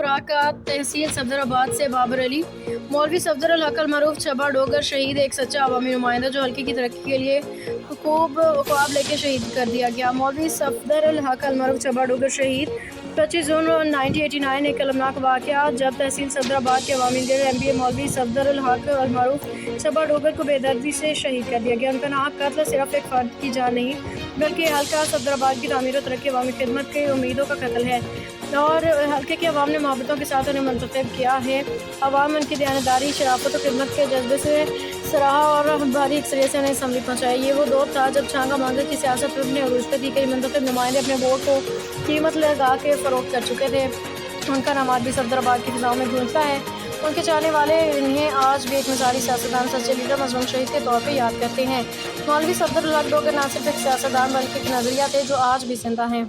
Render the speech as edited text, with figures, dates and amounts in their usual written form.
मुलाकात तहसील सफदराबाद से बाबर अली। मौलवी सफदरुल हक अल-मरूफ चबा डोगर शहीद एक सच्चा अवामी नुमाइंदा जो हल्के की तरक्की के लिए खूब ख्वाब लेके शहीद कर दिया गया। मौलवी सफदरुल हक अल-मरूफ चबा डोगर शहीद 25 जून 1989 एक कलमनाक वाक़या जब तहसील सफदराबाद के अवामी लीडर MBA मौलवी सफदरुल हक अल-मरूफ चबा डोगर को बेदर्दी से शहीद कर दिया गया। उनका नाहक कत्ल सिर्फ एक फर्द की जान नहीं बल्कि हल्का सफदराबाद की तामीर और तरक्की अवामी खिदमत की उम्मीदों का कत्ल है और हल्के के अवाम ने मोहब्बतों के साथ उन्हें मुंतखब किया है। अवाम उनकी दयानतदारी, शराफत और खिदमत के जज्बे से सराहा और भारी अक्सरियत से उन्हें असम्बली पहुँचाई। ये वो दौर था जब छांगा मांगा की सियासत पर अपने अरूज पर थी। कई मुंतखब नुमाइंदे अपने वोट को कीमत लगा के फरोख्त कर चुके थे। उनका नाम आज भी सफदराबाद की फिजाओं में गूंजता है। उनके चाहने वाले इन्हें आज भी एक मिसाली सियासतदान, सच्चे लीडर, मजलूम शहीद के तौर पर याद करते हैं। मौलवी सफदरुल हक डोगर ना सिर्फ एक सियासतदान बल्कि एक नजरिया थे जो आज भी जिंदा हैं।